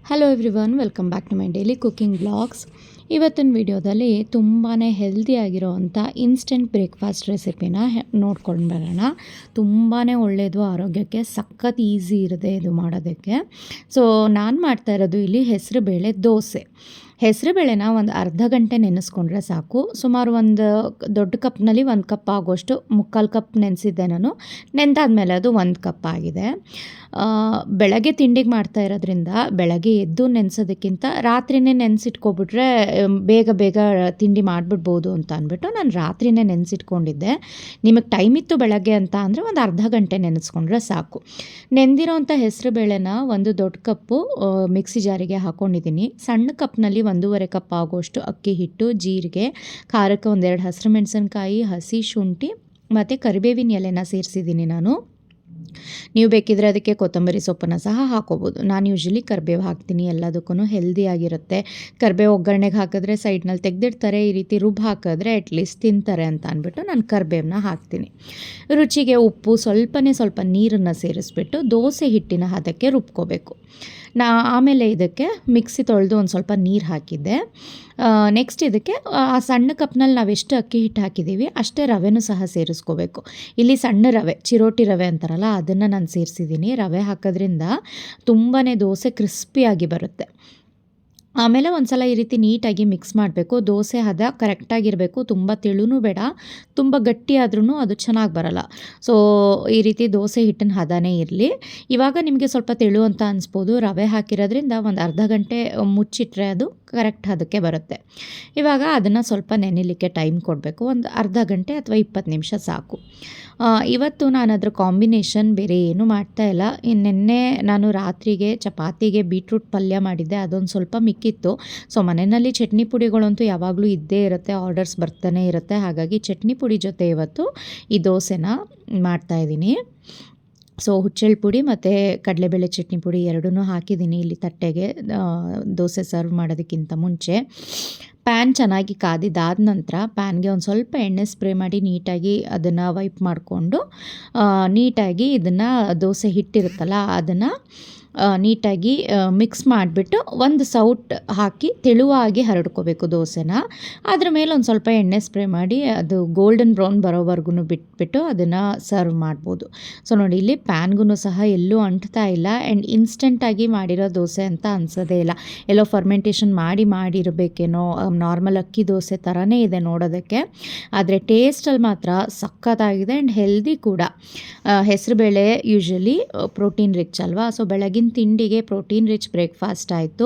Hello everyone, welcome back to my daily cooking blogs. ಇವತ್ತಿನ ವಿಡಿಯೋದಲ್ಲಿ ತುಂಬಾ ಹೆಲ್ದಿಯಾಗಿರೋವಂಥ ಇನ್ಸ್ಟೆಂಟ್ ಬ್ರೇಕ್ಫಾಸ್ಟ್ ರೆಸಿಪಿನ ನೋಡ್ಕೊಂಡು ಬರೋಣ. ತುಂಬಾ ಒಳ್ಳೆಯದು, ಆರೋಗ್ಯಕ್ಕೆ ಸಖತ್ ಈಸಿ ಇರುತ್ತೆ ಇದು ಮಾಡೋದಕ್ಕೆ. ಸೊ ನಾನು ಮಾಡ್ತಾ ಇರೋದು ಇಲ್ಲಿ ಹೆಸರುಬೇಳೆ ದೋಸೆ. ಹೆಸರುಬೇಳೆನ ಒಂದು ಅರ್ಧ ಗಂಟೆ ನೆನೆಸ್ಕೊಂಡ್ರೆ ಸಾಕು. ಸುಮಾರು ಒಂದು ದೊಡ್ಡ ಕಪ್ನಲ್ಲಿ 1 ಕಪ್ ಆಗೋಷ್ಟು, 3/4 ಕಪ್ ನೆನೆಸಿದ್ದೆ ನಾನು. ನೆಂದಾದ್ಮೇಲೆ ಅದು 1 ಕಪ್ ಆಗಿದೆ. ಬೆಳಗ್ಗೆ ತಿಂಡಿಗೆ ಮಾಡ್ತಾ ಇರೋದ್ರಿಂದ ಬೆಳಗ್ಗೆ ಎದ್ದು ನೆನೆಸೋದಕ್ಕಿಂತ ರಾತ್ರಿಯೇ ನೆನೆಸಿಟ್ಕೊಬಿಟ್ರೆ ಬೇಗ ಬೇಗ ತಿಂಡಿ ಮಾಡಿಬಿಡ್ಬೋದು ಅಂತ ಅಂದ್ಬಿಟ್ಟು ನಾನು ರಾತ್ರಿಯೇ ನೆನೆಸಿಟ್ಕೊಂಡಿದ್ದೆ. ನಿಮಗೆ ಟೈಮ್ ಇತ್ತು ಬೆಳಗ್ಗೆ ಅಂತ ಅಂದರೆ ಒಂದು ಅರ್ಧ ಗಂಟೆ ನೆನೆಸ್ಕೊಂಡ್ರೆ ಸಾಕು. ನೆಂದಿರೋಂಥ ಹೆಸರುಬೇಳೆನ ಒಂದು ದೊಡ್ಡ ಕಪ್ಪು ಮಿಕ್ಸಿ ಜಾರಿಗೆ ಹಾಕ್ಕೊಂಡಿದ್ದೀನಿ. ಸಣ್ಣ ಕಪ್ನಲ್ಲಿ 1.5 ಕಪ್ ಆಗೋಷ್ಟು ಅಕ್ಕಿ ಹಿಟ್ಟು, ಜೀರಿಗೆ, ಖಾರಕ್ಕೆ 1-2 ಹಸಿರು ಮೆಣಸಿನ್ಕಾಯಿ, ಹಸಿ ಶುಂಠಿ ಮತ್ತು ಕರಿಬೇವಿನ ಎಲೆನ ಸೇರಿಸಿದ್ದೀನಿ ನಾನು. ನೀವು ಬೇಕಿದ್ರೆ ಅದಕ್ಕೆ ಕೊತ್ತಂಬರಿ ಸೊಪ್ಪನ್ನು ಸಹ ಹಾಕೋಬೋದು. ನಾನು ಯೂಶ್ವಲಿ ಕರಿಬೇವು ಹಾಕ್ತೀನಿ, ಎಲ್ಲದಕ್ಕೂ ಹೆಲ್ದಿಯಾಗಿರುತ್ತೆ. ಕರಿಬೇವು ಒಗ್ಗರಣೆಗೆ ಹಾಕಿದ್ರೆ ಸೈಡ್ನಲ್ಲಿ ತೆಗೆದಿಡ್ತಾರೆ, ಈ ರೀತಿ ಹಾಕಿದ್ರೆ ಅಟ್ಲೀಸ್ಟ್ ತಿಂತಾರೆ ಅಂತ ಅಂದ್ಬಿಟ್ಟು ನಾನು ಕರಿಬೇವನ್ನ ಹಾಕ್ತೀನಿ. ರುಚಿಗೆ ಉಪ್ಪು, ಸ್ವಲ್ಪ ನೀರನ್ನು ಸೇರಿಸ್ಬಿಟ್ಟು ದೋಸೆ ಹಿಟ್ಟಿನ ಹದಕ್ಕೆ ರುಬ್ಕೋಬೇಕು. ಆಮೇಲೆ ಇದಕ್ಕೆ ಮಿಕ್ಸಿ ತೊಳೆದು ಒಂದು ಸ್ವಲ್ಪ ನೀರು ಹಾಕಿದ್ದೆ. ನೆಕ್ಸ್ಟ್ ಇದಕ್ಕೆ ಆ ಸಣ್ಣ ಕಪ್ನಲ್ಲಿ ನಾವು ಎಷ್ಟು ಅಕ್ಕಿ ಹಿಟ್ಟು ಹಾಕಿದ್ದೀವಿ ಅಷ್ಟೇ ರವೆನೂ ಸಹ ಸೇರಿಸ್ಕೋಬೇಕು. ಇಲ್ಲಿ ಸಣ್ಣ ರವೆ, ಚಿರೋಟಿ ರವೆ ಅಂತಾರಲ್ಲ, ಅದನ್ನು ನಾನು ಸೇರಿಸಿದ್ದೀನಿ. ರವೆ ಹಾಕೋದ್ರಿಂದ ತುಂಬಾ ದೋಸೆ ಕ್ರಿಸ್ಪಿಯಾಗಿ ಬರುತ್ತೆ. ಆಮೇಲೆ ಒಂದು ಸಲ ಈ ರೀತಿ ನೀಟಾಗಿ ಮಿಕ್ಸ್ ಮಾಡಬೇಕು. ದೋಸೆ ಹದ ಕರೆಕ್ಟಾಗಿರಬೇಕು, ತುಂಬ ತೆಳುನೂ ಬೇಡ, ತುಂಬ ಗಟ್ಟಿ ಆದ್ರೂ ಅದು ಚೆನ್ನಾಗಿ ಬರಲ್ಲ. ಸೊ ಈ ರೀತಿ ದೋಸೆ ಹಿಟ್ಟಿನ ಹದನೇ ಇರಲಿ. ಇವಾಗ ನಿಮಗೆ ಸ್ವಲ್ಪ ತೆಳು ಅಂತ ಅನಿಸ್ಬೋದು, ರವೆ ಹಾಕಿರೋದ್ರಿಂದ ಒಂದು ಅರ್ಧ ಗಂಟೆ ಮುಚ್ಚಿಟ್ರೆ ಅದು ಕರೆಕ್ಟ್ ಹದಕ್ಕೆ ಬರುತ್ತೆ. ಇವಾಗ ಅದನ್ನು ಸ್ವಲ್ಪ ನೆನೆಯಲಿಕ್ಕೆ ಟೈಮ್ ಕೊಡಬೇಕು. ಒಂದು ಅರ್ಧ ಗಂಟೆ ಅಥವಾ 20 ನಿಮಿಷ ಸಾಕು. ಇವತ್ತು ನಾನು ಅದ್ರ ಕಾಂಬಿನೇಷನ್ ಬೇರೆ ಏನೂ ಮಾಡ್ತಾಯಿಲ್ಲ. ನಿನ್ನೆ ನಾನು ರಾತ್ರಿಗೆ ಚಪಾತಿಗೆ ಬೀಟ್ರೂಟ್ ಪಲ್ಯ ಮಾಡಿದ್ದೆ, ಅದೊಂದು ಸ್ವಲ್ಪ ಮಿಕ್ಕಿತ್ತು. ಸೊ ಮನೆಯಲ್ಲಿ ಚಟ್ನಿ ಪುಡಿಗಳಂತೂ ಯಾವಾಗಲೂ ಇದ್ದೇ ಇರುತ್ತೆ, ಆರ್ಡರ್ಸ್ ಬರ್ತಾನೆ ಇರುತ್ತೆ. ಹಾಗಾಗಿ ಚಟ್ನಿ ಪುಡಿ ಜೊತೆ ಇವತ್ತು ಈ ದೋಸೆನ ಮಾಡ್ತಾಯಿದ್ದೀನಿ. ಸೊ ಹುಚ್ಚೆಳ್ಳು ಪುಡಿ ಮತ್ತು ಕಡಲೆಬೇಳೆ ಚಟ್ನಿ ಪುಡಿ ಎರಡನ್ನೂ ಹಾಕಿದ್ದೀನಿ ಇಲ್ಲಿ ತಟ್ಟೆಗೆ, ದೋಸೆ ಸರ್ವ್ ಮಾಡೋದಕ್ಕಿಂತ ಮುಂಚೆ. ಪ್ಯಾನ್ ಚೆನ್ನಾಗಿ ಕಾದಿದ್ದಾದ ನಂತರ ಪ್ಯಾನ್ಗೆ ಒಂದು ಸ್ವಲ್ಪ ಎಣ್ಣೆ ಸ್ಪ್ರೇ ಮಾಡಿ ನೀಟಾಗಿ ಅದನ್ನು ವೈಪ್ ಮಾಡಿಕೊಂಡು ನೀಟಾಗಿ ಇದನ್ನು ದೋಸೆ ಹಿಟ್ಟಿರುತ್ತಲ್ಲ ಅದನ್ನು ನೀಟಾಗಿ ಮಿಕ್ಸ್ ಮಾಡಿಬಿಟ್ಟು ಒಂದು ಸೌಟ್ ಹಾಕಿ ತೆಳುವಾಗಿ ಹರಡ್ಕೋಬೇಕು ದೋಸೆನ. ಅದ್ರ ಮೇಲೆ ಒಂದು ಸ್ವಲ್ಪ ಎಣ್ಣೆ ಸ್ಪ್ರೇ ಮಾಡಿ ಅದು ಗೋಲ್ಡನ್ ಬ್ರೌನ್ ಬರೋವರೆಗೂ ಬಿಟ್ಬಿಟ್ಟು ಅದನ್ನು ಸರ್ವ್ ಮಾಡ್ಬೋದು. ಸೊ ನೋಡಿ, ಇಲ್ಲಿ ಪ್ಯಾನ್ಗೂ ಸಹ ಎಲ್ಲೂ ಅಂಟ್ತಾ ಇಲ್ಲ. ಆ್ಯಂಡ್ ಇನ್ಸ್ಟೆಂಟಾಗಿ ಮಾಡಿರೋ ದೋಸೆ ಅಂತ ಅನಿಸೋದೇ ಇಲ್ಲ. ಎಲ್ಲೋ ಫರ್ಮೆಂಟೇಷನ್ ಮಾಡಿರಬೇಕೇನೋ, ನಾರ್ಮಲ್ ಅಕ್ಕಿ ದೋಸೆ ಥರನೇ ಇದೆ ನೋಡೋದಕ್ಕೆ. ಆದರೆ ಟೇಸ್ಟಲ್ಲಿ ಮಾತ್ರ ಸಖತ್ತಾಗಿದೆ ಆ್ಯಂಡ್ ಹೆಲ್ದಿ ಕೂಡ. ಹೆಸರುಬೇಳೆ ಯೂಶ್ವಲಿ ಪ್ರೋಟೀನ್ ರಿಚ್ ಅಲ್ವಾ, ಸೊ ಬೆಳಗಿನ ತಿಂಡಿಗೆ ಪ್ರೋಟೀನ್ ರಿಚ್ ಬ್ರೇಕ್ಫಾಸ್ಟ್ ಆಯಿತು.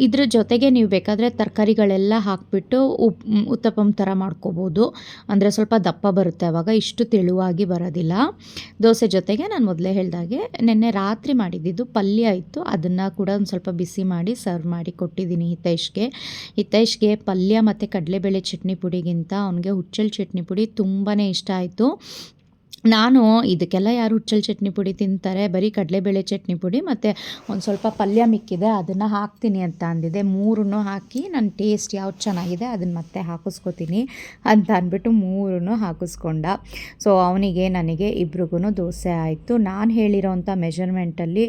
ಇದ್ರ ಜೊತೆಗೆ ನೀವು ಬೇಕಾದರೆ ತರಕಾರಿಗಳೆಲ್ಲ ಹಾಕಿಬಿಟ್ಟು ಉತ್ತಪ್ಪಂ ಥರ ಮಾಡ್ಕೋಬೋದು. ಅಂದರೆ ಸ್ವಲ್ಪ ದಪ್ಪ ಬರುತ್ತೆ, ಆವಾಗ ಇಷ್ಟು ತೆಳುವಾಗಿ ಬರೋದಿಲ್ಲ. ದೋಸೆ ಜೊತೆಗೆ ನಾನು ಮೊದಲೇ ಹೇಳಿದಾಗೆ ನಿನ್ನೆ ರಾತ್ರಿ ಮಾಡಿದ್ದು ಪಲ್ಯ ಇತ್ತು, ಅದನ್ನು ಕೂಡ ಒಂದು ಸ್ವಲ್ಪ ಬಿಸಿ ಮಾಡಿ ಸರ್ವ್ ಮಾಡಿ ಕೊಟ್ಟಿದ್ದೀನಿ ಹಿತೈಷ್ಗೆ ಪಲ್ಯ ಮತ್ತು ಕಡಲೆಬೇಳೆ ಚಟ್ನಿ ಪುಡಿಗಿಂತ ಅವನಿಗೆ ಹುಚ್ಚೆಳ್ಳು ಚಟ್ನಿ ಪುಡಿ ತುಂಬಾ ಇಷ್ಟ ಆಯಿತು. ನಾನು ಇದಕ್ಕೆಲ್ಲ ಯಾರು ಹುಚ್ಚೆಳ್ಳು ಚಟ್ನಿ ಪುಡಿ ತಿಂತಾರೆ, ಬರೀ ಕಡಲೆಬೇಳೆ ಚಟ್ನಿ ಪುಡಿ ಮತ್ತು ಒಂದು ಸ್ವಲ್ಪ ಪಲ್ಯ ಮಿಕ್ಕಿದೆ ಅದನ್ನು ಹಾಕ್ತೀನಿ ಅಂತ ಅಂದಿದ್ದೆ. 3 ಹಾಕಿ ನನ್ನ ಟೇಸ್ಟ್ ಯಾವ್ದು ಚೆನ್ನಾಗಿದೆ ಅದನ್ನು ಮತ್ತೆ ಹಾಕಿಸ್ಕೊತೀನಿ ಅಂತ ಅಂದ್ಬಿಟ್ಟು 3 ಹಾಕಿಸ್ಕೊಂಡ. ಸೊ ಅವನಿಗೆ ನನಗೆ ಇಬ್ರಿಗೂ ದೋಸೆ ಆಯಿತು. ನಾನು ಹೇಳಿರೋಂಥ ಮೆಜರ್ಮೆಂಟಲ್ಲಿ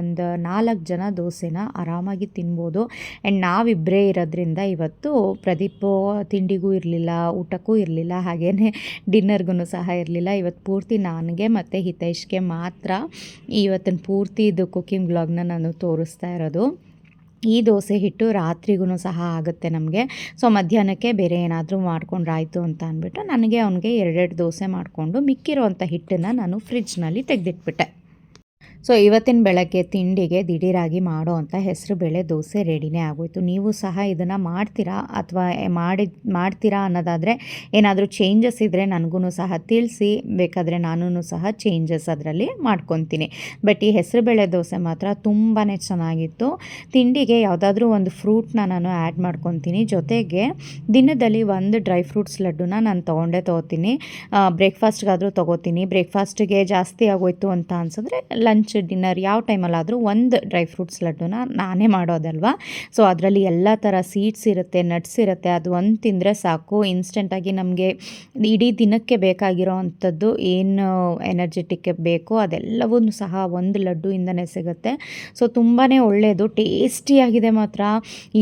ಒಂದು 4 ಜನ ದೋಸೆನ ಆರಾಮಾಗಿ ತಿನ್ಬೋದು. ಆ್ಯಂಡ್ ನಾವಿಬ್ಬರೇ ಇರೋದ್ರಿಂದ ಇವತ್ತು ಪ್ರದೀಪ್ ತಿಂಡಿಗೂ ಇರಲಿಲ್ಲ, ಊಟಕ್ಕೂ ಇರಲಿಲ್ಲ, ಹಾಗೆಯೇ ಡಿನ್ನರ್ಗೂ ಸಹ ಇರಲಿಲ್ಲ. ಇವತ್ತು ಪೂರ್ತಿ ನನಗೆ ಮತ್ತು ಹಿತೈಷ್ಗೆ ಮಾತ್ರ ಇವತ್ತಿನ ಪೂರ್ತಿ ಇದು ಕುಕ್ಕಿಂಗ್ ವ್ಲಾಗ್ನ ನಾನು ತೋರಿಸ್ತಾ ಇರೋದು. ಈ ದೋಸೆ ಹಿಟ್ಟು ರಾತ್ರಿಗೂ ಸಹ ಆಗುತ್ತೆ ನಮಗೆ. ಸೊ ಮಧ್ಯಾಹ್ನಕ್ಕೆ ಬೇರೆ ಏನಾದರೂ ಮಾಡ್ಕೊಂಡ್ರಾಯ್ತು ಅಂತ ಅಂದ್ಬಿಟ್ಟು ನನಗೆ ಅವನಿಗೆ 2 ದೋಸೆ ಮಾಡಿಕೊಂಡು ಮಿಕ್ಕಿರೋವಂಥ ಹಿಟ್ಟನ್ನು ನಾನು ಫ್ರಿಡ್ಜ್ನಲ್ಲಿ ತೆಗೆದಿಟ್ಬಿಟ್ಟೆ. ಸೊ ಇವತ್ತಿನ ಬೆಳಗ್ಗೆ ತಿಂಡಿಗೆ ದಿಢೀರಾಗಿ ಮಾಡೋ ಅಂಥ ಹೆಸರುಬೇಳೆ ದೋಸೆ ರೆಡಿನೇ ಆಗೋಯಿತು. ನೀವು ಸಹ ಇದನ್ನು ಮಾಡ್ತೀರಾ ಅಥವಾ ಮಾಡ್ತೀರಾ ಅನ್ನೋದಾದರೆ ಏನಾದರೂ ಚೇಂಜಸ್ ಇದ್ದರೆ ನನಗೂ ಸಹ ತಿಳಿಸಿ, ಬೇಕಾದರೆ ನಾನು ಸಹ ಚೇಂಜಸ್ ಅದರಲ್ಲಿ ಮಾಡ್ಕೊತೀನಿ. ಬಟ್ ಈ ಹೆಸರುಬೇಳೆ ದೋಸೆ ಮಾತ್ರ ತುಂಬಾ ಚೆನ್ನಾಗಿತ್ತು. ತಿಂಡಿಗೆ ಯಾವುದಾದ್ರೂ ಒಂದು ಫ್ರೂಟ್ನ ನಾನು ಆ್ಯಡ್ ಮಾಡ್ಕೊತೀನಿ. ಜೊತೆಗೆ ದಿನದಲ್ಲಿ 1 ಡ್ರೈ ಫ್ರೂಟ್ಸ್ ಲಡ್ಡುನ ನಾನು ತೊಗೋತೀನಿ. ಬ್ರೇಕ್ಫಾಸ್ಟ್ಗಾದರೂ ತೊಗೋತೀನಿ. ಬ್ರೇಕ್ಫಾಸ್ಟಿಗೆ ಜಾಸ್ತಿ ಆಗೋಯ್ತು ಅಂತ ಅನ್ಸಿದ್ರೆ ಲಂಚ್ ಲಂಚ್ ಡಿನ್ನರ್ ಯಾವ ಟೈಮಲ್ಲಾದರೂ ಒಂದು ಡ್ರೈ ಫ್ರೂಟ್ಸ್ ಲಡ್ಡುನ ನಾನೇ ಮಾಡೋದಲ್ವ. ಸೊ ಅದರಲ್ಲಿ ಎಲ್ಲ ಥರ ಸೀಡ್ಸ್ ಇರುತ್ತೆ, ನಟ್ಸ್ ಇರುತ್ತೆ. ಅದು ಒಂದು ತಿಂದರೆ ಸಾಕು, ಇನ್ಸ್ಟೆಂಟಾಗಿ ನಮಗೆ ಇಡೀ ದಿನಕ್ಕೆ ಬೇಕಾಗಿರೋ ಅಂಥದ್ದು ಏನು ಎನರ್ಜೆಟಿಕ್ ಬೇಕೋ ಅದೆಲ್ಲವೂ ಸಹ ಒಂದು ಲಡ್ಡುಯಿಂದನೇ ಸಿಗುತ್ತೆ. ಸೊ ತುಂಬಾ ಒಳ್ಳೆಯದು, ಟೇಸ್ಟಿಯಾಗಿದೆ ಮಾತ್ರ.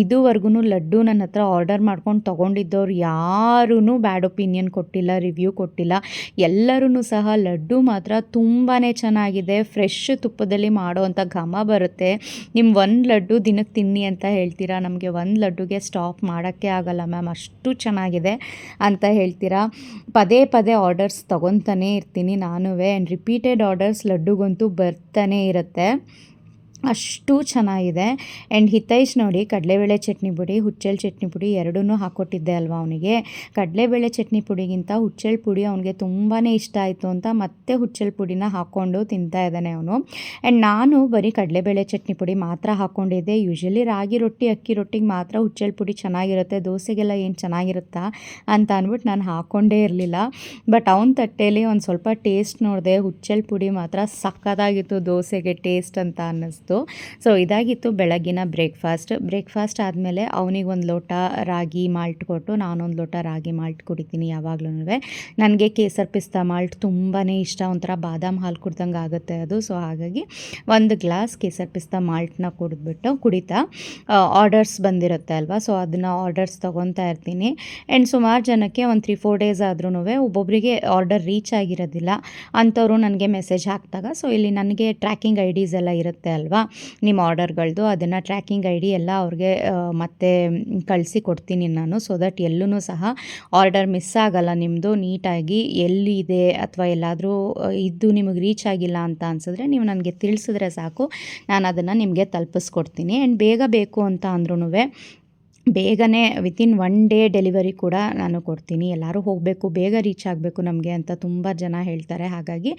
ಇದುವರೆಗೂ ಲಡ್ಡು ನನ್ನ ಹತ್ರ ಆರ್ಡರ್ ಮಾಡ್ಕೊಂಡು ತೊಗೊಂಡಿದ್ದವ್ರು ಯಾರೂ ಬ್ಯಾಡ್ ಒಪಿನಿಯನ್ ಕೊಟ್ಟಿಲ್ಲ, ರಿವ್ಯೂ ಕೊಟ್ಟಿಲ್ಲ. ಎಲ್ಲರೂ ಸಹ ಲಡ್ಡು ಮಾತ್ರ ತುಂಬಾ ಚೆನ್ನಾಗಿದೆ. ಫ್ರೆಶ್ ತುಪ್ಪದಲ್ಲಿ ಮಾಡೋವಂಥ ಘಮ ಬರುತ್ತೆ. ನಿಮ್ಮ ಒಂದು ಲಡ್ಡು ದಿನಕ್ಕೆ ತಿನ್ನಿ ಅಂತ ಹೇಳ್ತೀರಾ, ನಮಗೆ ಒಂದು ಲಡ್ಡುಗೆ ಸ್ಟಾಪ್ ಮಾಡೋಕ್ಕೆ ಆಗಲ್ಲ ಮ್ಯಾಮ್, ಅಷ್ಟು ಚೆನ್ನಾಗಿದೆ ಅಂತ ಹೇಳ್ತೀರಾ. ಪದೇ ಪದೇ ಆರ್ಡರ್ಸ್ ತೊಗೊತಾನೇ ಇರ್ತೀನಿ ನಾನು. ಆ್ಯಂಡ್ ರಿಪೀಟೆಡ್ ಆರ್ಡರ್ಸ್ ಲಡ್ಡುಗಂತೂ ಬರ್ತಾನೆ ಇರುತ್ತೆ, ಅಷ್ಟು ಚೆನ್ನಾಗಿದೆ. ಆ್ಯಂಡ್ ಹಿತೈಷ್ ನೋಡಿ ಕಡಲೆಬೇಳೆ ಚಟ್ನಿ ಪುಡಿ, ಹುಚ್ಚೆಳ್ಳು ಚಟ್ನಿ ಪುಡಿ ಎರಡೂ ಹಾಕ್ಕೊಟ್ಟಿದ್ದೆ ಅಲ್ವಾ ಅವನಿಗೆ. ಕಡಲೆಬೇಳೆ ಚಟ್ನಿ ಪುಡಿಗಿಂತ ಹುಚ್ಚೆಳ್ಳು ಪುಡಿ ಅವನಿಗೆ ತುಂಬಾ ಇಷ್ಟ ಆಯಿತು ಅಂತ ಮತ್ತೆ ಹುಚ್ಚೆಳ್ಳು ಪುಡಿನ ಹಾಕ್ಕೊಂಡು ತಿಂತಾ ಇದ್ದಾನೆ ಅವನು. ಆ್ಯಂಡ್ ನಾನು ಬರೀ ಕಡಲೆಬೇಳೆ ಚಟ್ನಿ ಪುಡಿ ಮಾತ್ರ ಹಾಕ್ಕೊಂಡಿದ್ದೆ. ಯೂಶ್ವಲಿ ರಾಗಿ ರೊಟ್ಟಿ, ಅಕ್ಕಿ ರೊಟ್ಟಿಗೆ ಮಾತ್ರ ಹುಚ್ಚೆಳ್ಳು ಪುಡಿ ಚೆನ್ನಾಗಿರುತ್ತೆ, ದೋಸೆಗೆಲ್ಲ ಏನು ಚೆನ್ನಾಗಿರುತ್ತಾ ಅಂತ ಅಂದ್ಬಿಟ್ಟು ನಾನು ಹಾಕ್ಕೊಂಡೇ ಇರಲಿಲ್ಲ. ಬಟ್ ಅವನ ತಟ್ಟೆಯಲ್ಲಿ ಒಂದು ಸ್ವಲ್ಪ ಟೇಸ್ಟ್ ನೋಡಿದೆ, ಹುಚ್ಚೆಳ್ಳು ಪುಡಿ ಮಾತ್ರ ಸಕ್ಕತ್ತಾಗಿತ್ತು ದೋಸೆಗೆ ಟೇಸ್ಟ್ ಅಂತ ಅನ್ನಿಸ್ತು. ಸೊ ಇದಾಗಿತ್ತು ಬೆಳಗಿನ ಬ್ರೇಕ್ಫಾಸ್ಟ್ ಆದಮೇಲೆ ಅವನಿಗೊಂದು ಲೋಟ ರಾಗಿ ಮಾಲ್ಟ್ ಕೊಟ್ಟು ನಾನೊಂದು ಲೋಟ ರಾಗಿ ಮಾಲ್ಟ್ ಕುಡಿತೀನಿ ಯಾವಾಗ್ಲೂ. ನನಗೆ ಕೇಸರ್ ಪಿಸ್ತಾ ಮಾಲ್ಟ್ ತುಂಬಾ ಇಷ್ಟ, ಒಂಥರ ಬಾದಾಮ್ ಹಾಲು ಕುಡ್ದಂಗೆ ಆಗುತ್ತೆ ಅದು. ಸೊ ಹಾಗಾಗಿ ಒಂದು ಗ್ಲಾಸ್ ಕೇಸರ್ ಪಿಸ್ತಾ ಮಾಲ್ಟ್ನ ಕುಡಿತಾ ಆರ್ಡರ್ಸ್ ಬಂದಿರುತ್ತೆ ಅಲ್ವಾ, ಸೊ ಅದನ್ನು ಆರ್ಡರ್ಸ್ ತೊಗೊತಾ ಇರ್ತೀನಿ. ಆ್ಯಂಡ್ ಸುಮಾರು ಜನಕ್ಕೆ ಒಂದು 3-4 ಡೇಸ್ ಆದ್ರೂ ಒಬ್ಬೊಬ್ಬರಿಗೆ ಆರ್ಡರ್ ರೀಚ್ ಆಗಿರೋದಿಲ್ಲ ಅಂಥವ್ರು ನನಗೆ ಮೆಸೇಜ್ ಹಾಕಿದಾಗ, ಸೊ ಇಲ್ಲಿ ನನಗೆ ಟ್ರ್ಯಾಕಿಂಗ್ ಐಡೀಸ್ ಎಲ್ಲ ಇರುತ್ತೆ ಅಲ್ವಾ ನಿಮ್ಮ ಆರ್ಡರ್ಗಳದ್ದು, ಅದನ್ನು ಟ್ರ್ಯಾಕಿಂಗ್ ಐ ಡಿ ಎಲ್ಲ ಅವ್ರಿಗೆ ಮತ್ತೆ ಕಳಿಸಿ ಕೊಡ್ತೀನಿ ನಾನು. ಸೊ ದಟ್ ಎಲ್ಲೂ ಸಹ ಆರ್ಡರ್ ಮಿಸ್ ಆಗಲ್ಲ ನಿಮ್ಮದು, ನೀಟಾಗಿ ಎಲ್ಲಿದೆ ಅಥವಾ ಎಲ್ಲಾದರೂ ಇದ್ದು ನಿಮಗೆ ರೀಚ್ ಆಗಿಲ್ಲ ಅಂತ ಅನಿಸಿದ್ರೆ ನೀವು ನನಗೆ ತಿಳಿಸಿದ್ರೆ ಸಾಕು, ನಾನು ಅದನ್ನು ನಿಮಗೆ ತಲುಪಿಸ್ಕೊಡ್ತೀನಿ. ಆ್ಯಂಡ್ ಬೇಗ ಬೇಕು ಅಂತ ಅಂದ್ರೂ ಬೇಗನೆ ವಿತಿನ್ 1 ಡೇ ಡೆಲಿವರಿ ಕೂಡ ನಾನು ಕೊಡ್ತೀನಿ. ಎಲ್ಲರೂ ಹೋಗಬೇಕು, ಬೇಗ ರೀಚ್ ಆಗಬೇಕು ನಮಗೆ ಅಂತ ತುಂಬ ಜನ ಹೇಳ್ತಾರೆ. ಹಾಗಾಗಿ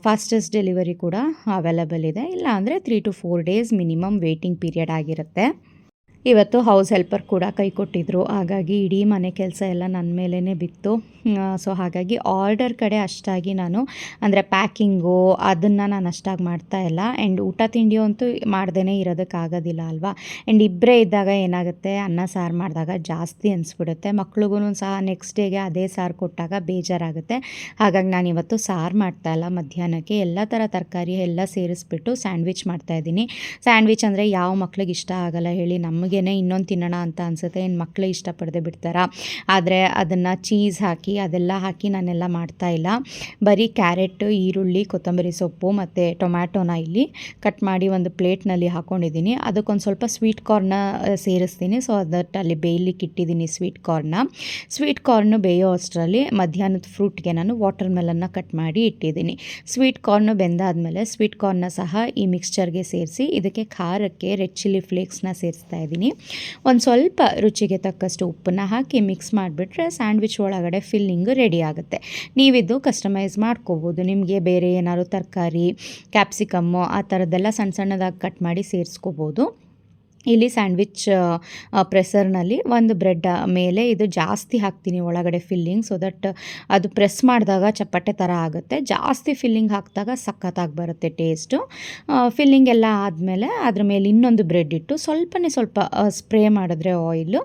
ಫಾಸ್ಟೆಸ್ಟ್ ಡೆಲಿವರಿ ಕೂಡ ಅವೈಲಬಲ್ ಇದೆ. ಇಲ್ಲ ಅಂದರೆ 3 to 4 days minimum waiting period ಆಗಿರುತ್ತೆ. ಇವತ್ತು ಹೌಸ್ ಹೆಲ್ಪರ್ ಕೂಡ ಕೈ ಕೊಟ್ಟಿದ್ರು, ಹಾಗಾಗಿ ಇಡೀ ಮನೆ ಕೆಲಸ ಎಲ್ಲ ನನ್ನ ಮೇಲೇ ಬಿತ್ತು. ಸೊ ಹಾಗಾಗಿ ಆರ್ಡರ್ ಕಡೆ ಅಷ್ಟಾಗಿ ನಾನು ಅಂದರೆ ಪ್ಯಾಕಿಂಗು ಅದನ್ನು ನಾನು ಅಷ್ಟಾಗಿ ಮಾಡ್ತಾಯಿಲ್ಲ. ಆ್ಯಂಡ್ ಊಟ ತಿಂಡಿಯು ಅಂತೂ ಮಾಡ್ದೇ ಇರೋದಕ್ಕಾಗೋದಿಲ್ಲ ಅಲ್ವಾ. ಆ್ಯಂಡ್ ಇಬ್ಬರೇ ಇದ್ದಾಗ ಏನಾಗುತ್ತೆ, ಅನ್ನ ಸಾರು ಮಾಡಿದಾಗ ಜಾಸ್ತಿ ಅನಿಸ್ಬಿಡುತ್ತೆ, ಮಕ್ಳಿಗೂ ಸಹ ನೆಕ್ಸ್ಟ್ ಡೇಗೆ ಅದೇ ಸಾರು ಕೊಟ್ಟಾಗ ಬೇಜಾರಾಗುತ್ತೆ. ಹಾಗಾಗಿ ನಾನು ಇವತ್ತು ಸಾರು ಮಾಡ್ತಾಯಿಲ್ಲ, ಮಧ್ಯಾಹ್ನಕ್ಕೆ ಎಲ್ಲ ಥರ ತರಕಾರಿ ಎಲ್ಲ ಸೇರಿಸ್ಬಿಟ್ಟು ಸ್ಯಾಂಡ್ವಿಚ್ ಮಾಡ್ತಾಯಿದ್ದೀನಿ. ಸ್ಯಾಂಡ್ವಿಚ್ ಅಂದರೆ ಯಾವ ಮಕ್ಳಿಗೆ ಇಷ್ಟ ಆಗಲ್ಲ ಹೇಳಿ, ನಮಗೆ ಇನ್ನೊಂದು ತಿನ್ನೋಣ ಅಂತ ಅನಿಸುತ್ತೆ, ಇನ್ನು ಮಕ್ಕಳು ಇಷ್ಟಪಡದೆ ಬಿಡ್ತಾರಾ. ಆದರೆ ಅದನ್ನು ಚೀಸ್ ಹಾಕಿ ಅದೆಲ್ಲ ಹಾಕಿ ನಾನೆಲ್ಲ ಮಾಡ್ತಾಯಿಲ್ಲ. ಬರೀ ಕ್ಯಾರೆಟ್, ಈರುಳ್ಳಿ, ಕೊತ್ತಂಬರಿ ಸೊಪ್ಪು ಮತ್ತು ಟೊಮ್ಯಾಟೋನ ಇಲ್ಲಿ ಕಟ್ ಮಾಡಿ ಒಂದು ಪ್ಲೇಟ್ನಲ್ಲಿ ಹಾಕ್ಕೊಂಡಿದ್ದೀನಿ. ಅದಕ್ಕೊಂದು ಸ್ವಲ್ಪ ಸ್ವೀಟ್ ಕಾರ್ನ ಸೇರಿಸ್ತೀನಿ. ಸೊ ಅದಕ್ಕೆ ಅಲ್ಲಿ ಬೇಯಲಿಕ್ಕೆ ಇಟ್ಟಿದ್ದೀನಿ ಸ್ವೀಟ್ ಕಾರ್ನು ಬೇಯೋ ಅಷ್ಟರಲ್ಲಿ ಮಧ್ಯಾಹ್ನದ ಫ್ರೂಟ್ಗೆ ನಾನು ವಾಟರ್ ಮೆಲನ್ನ ಕಟ್ ಮಾಡಿ ಇಟ್ಟಿದ್ದೀನಿ. ಸ್ವೀಟ್ ಕಾರ್ನು ಬೆಂದಾದಮೇಲೆ ಸ್ವೀಟ್ ಕಾರ್ನ ಸಹ ಈ ಮಿಕ್ಸ್ಚರ್ಗೆ ಸೇರಿಸಿ ಇದಕ್ಕೆ ಖಾರಕ್ಕೆ ರೆಡ್ ಚಿಲ್ಲಿ ಫ್ಲೇಕ್ಸ್ನ ಸೇರಿಸ್ತಾ ಇದ್ದೀನಿ. ಒಂದು ಸ್ವಲ್ಪ ರುಚಿಗೆ ತಕ್ಕಷ್ಟು ಉಪ್ಪನ್ನು ಹಾಕಿ ಮಿಕ್ಸ್ ಮಾಡಿಬಿಟ್ರೆ ಸ್ಯಾಂಡ್ವಿಚ್ ಒಳಗಡೆ ಫಿಲ್ಲಿಂಗ್ ರೆಡಿ ಆಗುತ್ತೆ. ನೀವಿದು ಕಸ್ಟಮೈಸ್ ಮಾಡ್ಕೋಬೋದು, ನಿಮಗೆ ಬೇರೆ ಏನಾದ್ರು ತರಕಾರಿ, ಕ್ಯಾಪ್ಸಿಕಮ್ಮು ಆ ಥರದ್ದೆಲ್ಲ ಸಣ್ಣ ಸಣ್ಣದಾಗಿ ಕಟ್ ಮಾಡಿ ಸೇರಿಸ್ಕೋಬೋದು. ಇಲ್ಲಿ ಸ್ಯಾಂಡ್ವಿಚ್ ಪ್ರೆಸರ್ನಲ್ಲಿ ಒಂದು ಬ್ರೆಡ್ ಮೇಲೆ ಇದು ಜಾಸ್ತಿ ಹಾಕ್ತೀನಿ ಒಳಗಡೆ ಫಿಲ್ಲಿಂಗ್, ಸೊ ದಟ್ ಅದು ಪ್ರೆಸ್ ಮಾಡಿದಾಗ ಚಪ್ಪಟೆ ಥರ ಆಗುತ್ತೆ. ಜಾಸ್ತಿ ಫಿಲ್ಲಿಂಗ್ ಹಾಕಿದಾಗ ಸಖತ್ತಾಗಿ ಬರುತ್ತೆ ಟೇಸ್ಟು. ಫಿಲ್ಲಿಂಗ್ ಎಲ್ಲ ಆದಮೇಲೆ ಅದ್ರ ಮೇಲೆ ಇನ್ನೊಂದು ಬ್ರೆಡ್ ಇಟ್ಟು ಸ್ವಲ್ಪ ಸ್ಪ್ರೇ ಮಾಡಿದ್ರೆ ಆಯಿಲು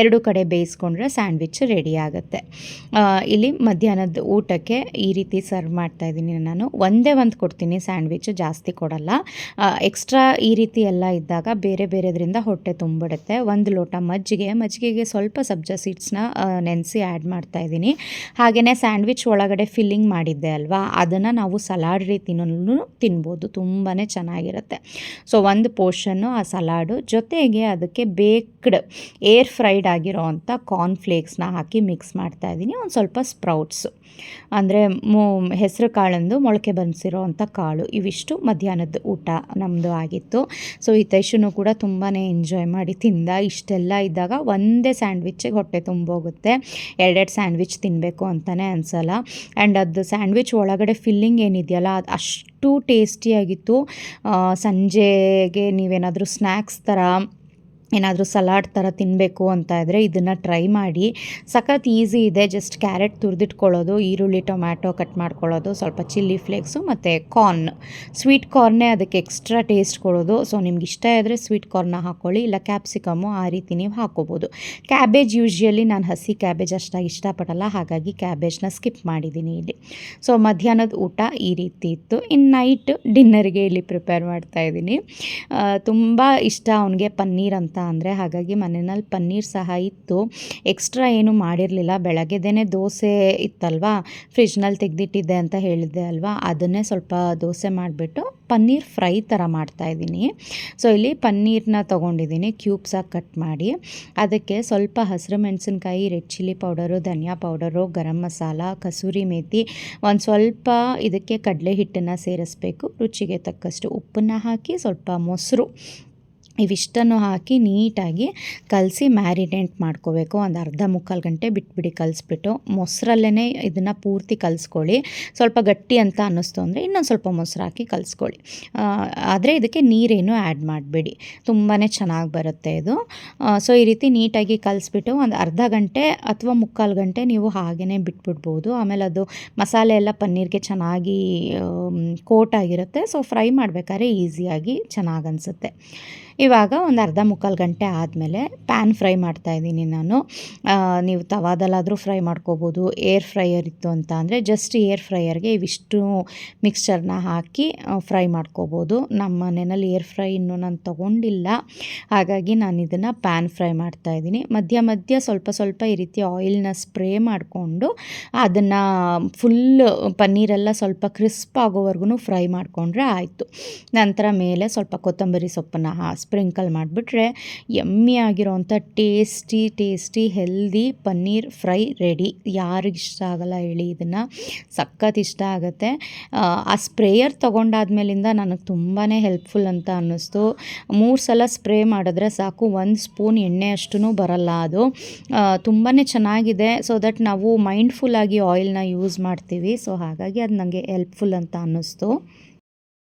ಎರಡು ಕಡೆ ಬೇಯಿಸ್ಕೊಂಡ್ರೆ ಸ್ಯಾಂಡ್ವಿಚ್ ರೆಡಿ ಆಗುತ್ತೆ. ಇಲ್ಲಿ ಮಧ್ಯಾಹ್ನದ ಊಟಕ್ಕೆ ಈ ರೀತಿ ಸರ್ವ್ ಮಾಡ್ತಾಯಿದ್ದೀನಿ ನಾನು. ಒಂದೇ ಒಂದು ಕೊಡ್ತೀನಿ ಸ್ಯಾಂಡ್ವಿಚ್, ಜಾಸ್ತಿ ಕೊಡಲ್ಲ. ಎಕ್ಸ್ಟ್ರಾ ಈ ರೀತಿ ಎಲ್ಲ ಇದ್ದಾಗ ಬೇರೆ ಹೊಟ್ಟೆ ತುಂಬಿಡುತ್ತೆ. ಒಂದು ಲೋಟ ಮಜ್ಜಿಗೆಗೆ ಸ್ವಲ್ಪ ಸಬ್ಜಾ ಸೀಡ್ಸ್ನ ನೆನೆಸಿ ಆ್ಯಡ್ ಮಾಡ್ತಾಯಿದ್ದೀನಿ. ಹಾಗೆಯೇ ಸ್ಯಾಂಡ್ವಿಚ್ ಒಳಗಡೆ ಫಿಲ್ಲಿಂಗ್ ಮಾಡಿದ್ದೆ ಅಲ್ವಾ, ಅದನ್ನು ನಾವು ಸಲಾಡ್ ರೀತಿನೂ ತಿನ್ಬೋದು, ತುಂಬಾ ಚೆನ್ನಾಗಿರುತ್ತೆ. ಸೊ ಒಂದು ಪೋರ್ಷನ್ನು ಆ ಸಲಾಡು ಜೊತೆಗೆ ಅದಕ್ಕೆ ಬೇಕ್ಡ್ ಏರ್ ಫ್ರೈಡ್ ಆಗಿರೋ ಅಂಥ ಕಾರ್ನ್ಫ್ಲೇಕ್ಸ್ನ ಹಾಕಿ ಮಿಕ್ಸ್ ಮಾಡ್ತಾಯಿದ್ದೀನಿ. ಒಂದು ಸ್ವಲ್ಪ ಸ್ಪ್ರೌಟ್ಸು ಅಂದರೆ ಹೆಸರು ಕಾಳಂದು ಮೊಳಕೆ ಬಂದಿರೋ ಅಂಥ ಕಾಳು, ಇವಿಷ್ಟು ಮಧ್ಯಾಹ್ನದ ಊಟ ನಮ್ಮದು ಆಗಿತ್ತು. ಸೊ ಹಿತೈಷನು ಕೂಡ ತುಂಬಾ ಎಂಜಾಯ್ ಮಾಡಿ ತಿಂದ. ಇಷ್ಟೆಲ್ಲ ಇದ್ದಾಗ ಒಂದೇ ಸ್ಯಾಂಡ್ವಿಚ್ಗೆ ಹೊಟ್ಟೆ ತುಂಬೋಗುತ್ತೆ, 2 ಸ್ಯಾಂಡ್ವಿಚ್ ತಿನ್ನಬೇಕು ಅಂತಲೇ ಅನಿಸಲ್ಲ. ಆ್ಯಂಡ್ ಅದು ಸ್ಯಾಂಡ್ವಿಚ್ ಒಳಗಡೆ ಫಿಲ್ಲಿಂಗ್ ಏನಿದೆಯಲ್ಲ ಅದು ಅಷ್ಟು ಟೇಸ್ಟಿಯಾಗಿತ್ತು. ಸಂಜೆಗೆ ನೀವೇನಾದರೂ ಸ್ನ್ಯಾಕ್ಸ್ ಥರ ಏನಾದರೂ ಸಲಾಡ್ ಥರ ತಿನ್ನಬೇಕು ಅಂತ ಇದ್ದರೆ ಇದನ್ನು ಟ್ರೈ ಮಾಡಿ. ಸಖತ್ ಈಸಿ ಇದೆ. ಜಸ್ಟ್ ಕ್ಯಾರೆಟ್ ತುರಿದಿಟ್ಕೊಳ್ಳೋದು, ಈರುಳ್ಳಿ ಟೊಮ್ಯಾಟೊ ಕಟ್ ಮಾಡ್ಕೊಳ್ಳೋದು, ಸ್ವಲ್ಪ ಚಿಲ್ಲಿ ಫ್ಲೇಕ್ಸು ಮತ್ತು ಕಾರ್ನ್, ಸ್ವೀಟ್ ಕಾರ್ನೇ ಅದಕ್ಕೆ ಎಕ್ಸ್ಟ್ರಾ ಟೇಸ್ಟ್ ಕೊಡೋದು. ಸೊ ನಿಮ್ಗೆ ಇಷ್ಟ ಇದ್ದರೆ ಸ್ವೀಟ್ ಕಾರ್ನ ಹಾಕ್ಕೊಳ್ಳಿ, ಇಲ್ಲ ಕ್ಯಾಪ್ಸಿಕಮ್ಮು ಆ ರೀತಿ ನೀವು ಹಾಕ್ಕೋಬೋದು. ಕ್ಯಾಬೇಜ್ ಯೂಶ್ವಲಿ ನಾನು ಹಸಿ ಕ್ಯಾಬೇಜ್ ಅಷ್ಟಾಗಿ ಇಷ್ಟಪಡಲ್ಲ, ಹಾಗಾಗಿ ಕ್ಯಾಬೇಜ್ನ ಸ್ಕಿಪ್ ಮಾಡಿದ್ದೀನಿ ಇಲ್ಲಿ. ಸೊ ಮಧ್ಯಾಹ್ನದ ಊಟ ಈ ರೀತಿ ಇತ್ತು. ಇನ್ನು ನೈಟ್ ಡಿನ್ನರ್ಗೆ ಇಲ್ಲಿ ಪ್ರಿಪೇರ್ ಮಾಡ್ತಾಯಿದ್ದೀನಿ. ತುಂಬ ಇಷ್ಟ ಅವನಿಗೆ ಪನ್ನೀರ್ ಅಂತ ಅಂದರೆ, ಹಾಗಾಗಿ ಮನೆಯಲ್ಲಿ ಪನ್ನೀರ್ ಸಹ ಇತ್ತು. ಎಕ್ಸ್ಟ್ರಾ ಏನೂ ಮಾಡಿರಲಿಲ್ಲ. ಬೆಳಗ್ಗೆದೇ ದೋಸೆ ಇತ್ತಲ್ವಾ, ಫ್ರಿಜ್ನಲ್ಲಿ ತೆಗೆದಿಟ್ಟಿದ್ದೆ ಅಂತ ಹೇಳಿದ್ದೆ ಅಲ್ವಾ, ಅದನ್ನೇ ಸ್ವಲ್ಪ ದೋಸೆ ಮಾಡಿಬಿಟ್ಟು ಪನ್ನೀರ್ ಫ್ರೈ ಥರ ಮಾಡ್ತಾಯಿದ್ದೀನಿ. ಸೊ ಇಲ್ಲಿ ಪನ್ನೀರನ್ನ ತೊಗೊಂಡಿದ್ದೀನಿ ಕ್ಯೂಬ್ಸಾಗಿ ಕಟ್ ಮಾಡಿ. ಅದಕ್ಕೆ ಸ್ವಲ್ಪ ಹಸಿರು ಮೆಣಸಿನ್ಕಾಯಿ, ರೆಡ್ ಚಿಲ್ಲಿ ಪೌಡರು, ಧನಿಯಾ ಪೌಡರು, ಗರಂ ಮಸಾಲ, ಕಸೂರಿ ಮೇಥಿ, ಒಂದು ಸ್ವಲ್ಪ ಇದಕ್ಕೆ ಕಡಲೆ ಹಿಟ್ಟನ್ನು ಸೇರಿಸ್ಬೇಕು. ರುಚಿಗೆ ತಕ್ಕಷ್ಟು ಉಪ್ಪನ್ನು ಹಾಕಿ, ಸ್ವಲ್ಪ ಮೊಸರು, ಇವಿಷ್ಟನ್ನು ಹಾಕಿ ನೀಟಾಗಿ ಕಲಸಿ ಮ್ಯಾರಿನೇಟ್ ಮಾಡ್ಕೋಬೇಕು. ಒಂದು ಅರ್ಧ ಮುಕ್ಕಾಲು ಗಂಟೆ ಬಿಟ್ಬಿಡಿ ಕಲಿಸ್ಬಿಟ್ಟು. ಮೊಸರಲ್ಲೇ ಇದನ್ನು ಪೂರ್ತಿ ಕಲಿಸ್ಕೊಳ್ಳಿ. ಸ್ವಲ್ಪ ಗಟ್ಟಿ ಅಂತ ಅನ್ನಿಸ್ತು ಅಂದರೆ ಇನ್ನೊಂದು ಸ್ವಲ್ಪ ಮೊಸರು ಹಾಕಿ ಕಲಿಸ್ಕೊಳ್ಳಿ. ಆದರೆ ಇದಕ್ಕೆ ನೀರೇನು ಆ್ಯಡ್ ಮಾಡಬೇಡಿ, ತುಂಬಾ ಚೆನ್ನಾಗಿ ಬರುತ್ತೆ ಇದು. ಸೊ ಈ ರೀತಿ ನೀಟಾಗಿ ಕಲಿಸ್ಬಿಟ್ಟು ಒಂದು ಅರ್ಧ ಗಂಟೆ ಅಥವಾ ಮುಕ್ಕಾಲು ಗಂಟೆ ನೀವು ಹಾಗೇ ಬಿಟ್ಬಿಡ್ಬೋದು. ಆಮೇಲೆ ಅದು ಮಸಾಲೆ ಎಲ್ಲ ಪನ್ನೀರ್ಗೆ ಚೆನ್ನಾಗಿ ಕೋಟ್ ಆಗಿರುತ್ತೆ. ಸೊ ಫ್ರೈ ಮಾಡಬೇಕಾದ್ರೆ ಈಸಿಯಾಗಿ ಚೆನ್ನಾಗಿ ಅನಿಸುತ್ತೆ. ಇವಾಗ ಒಂದು ಅರ್ಧ ಮುಕ್ಕಾಲು ಗಂಟೆ ಆದಮೇಲೆ ಪ್ಯಾನ್ ಫ್ರೈ ಮಾಡ್ತಾಯಿದ್ದೀನಿ ನಾನು. ನೀವು ತವಾದಲ್ಲಾದರೂ ಫ್ರೈ ಮಾಡ್ಕೋಬೋದು. ಏರ್ ಫ್ರೈಯರ್ ಇತ್ತು ಅಂತ ಅಂದರೆ ಜಸ್ಟ್ ಏರ್ ಫ್ರೈಯರ್ಗೆ ಇವಿಷ್ಟು ಮಿಕ್ಸ್ಚರ್ನ ಹಾಕಿ ಫ್ರೈ ಮಾಡ್ಕೋಬೋದು. ನಮ್ಮ ಮನೆಯಲ್ಲಿ ಏರ್ ಫ್ರೈ ಇನ್ನೂ ನಾನು ತೊಗೊಂಡಿಲ್ಲ, ಹಾಗಾಗಿ ನಾನು ಇದನ್ನು ಪ್ಯಾನ್ ಫ್ರೈ ಮಾಡ್ತಾಯಿದ್ದೀನಿ. ಮಧ್ಯ ಮಧ್ಯ ಸ್ವಲ್ಪ ಸ್ವಲ್ಪ ಈ ರೀತಿ ಆಯಿಲ್ನ ಸ್ಪ್ರೇ ಮಾಡಿಕೊಂಡು ಅದನ್ನು ಫುಲ್ ಪನ್ನೀರೆಲ್ಲ ಸ್ವಲ್ಪ ಕ್ರಿಸ್ಪ್ ಆಗೋವರೆಗೂ ಫ್ರೈ ಮಾಡಿಕೊಂಡ್ರೆ ಆಯಿತು. ನಂತರ ಮೇಲೆ ಸ್ವಲ್ಪ ಕೊತ್ತಂಬರಿ ಸೊಪ್ಪನ್ನು ಸ್ಪ್ರಿಂಕಲ್ ಮಾಡಿಬಿಟ್ರೆ ಯಮ್ಮಿ ಆಗಿರೋವಂಥ tasty healthy paneer fry ready. ಯಾರಿಗೆ ಇಷ್ಟ ಆಗಲ್ಲ ಹೇಳಿ, ಇದನ್ನು ಸಖತ್ ಇಷ್ಟ ಆಗುತ್ತೆ. ಆ ಸ್ಪ್ರೇಯರ್ ತೊಗೊಂಡಾದ್ಮೇಲಿಂದ ನನಗೆ ತುಂಬಾ ಹೆಲ್ಪ್ಫುಲ್ ಅಂತ ಅನ್ನಿಸ್ತು. 3 ಸಲ ಸ್ಪ್ರೇ ಮಾಡಿದ್ರೆ ಸಾಕು, 1 ಸ್ಪೂನ್ ಎಣ್ಣೆ ಅಷ್ಟೂ ಬರಲ್ಲ. ಅದು ತುಂಬಾ ಚೆನ್ನಾಗಿದೆ. ಸೊ ದಟ್ ನಾವು ಮೈಂಡ್ಫುಲ್ಲಾಗಿ ಆಯಿಲ್ನ ಯೂಸ್ ಮಾಡ್ತೀವಿ. ಸೊ ಹಾಗಾಗಿ ಅದು ನನಗೆ ಹೆಲ್ಪ್ಫುಲ್ ಅಂತ ಅನ್ನಿಸ್ತು.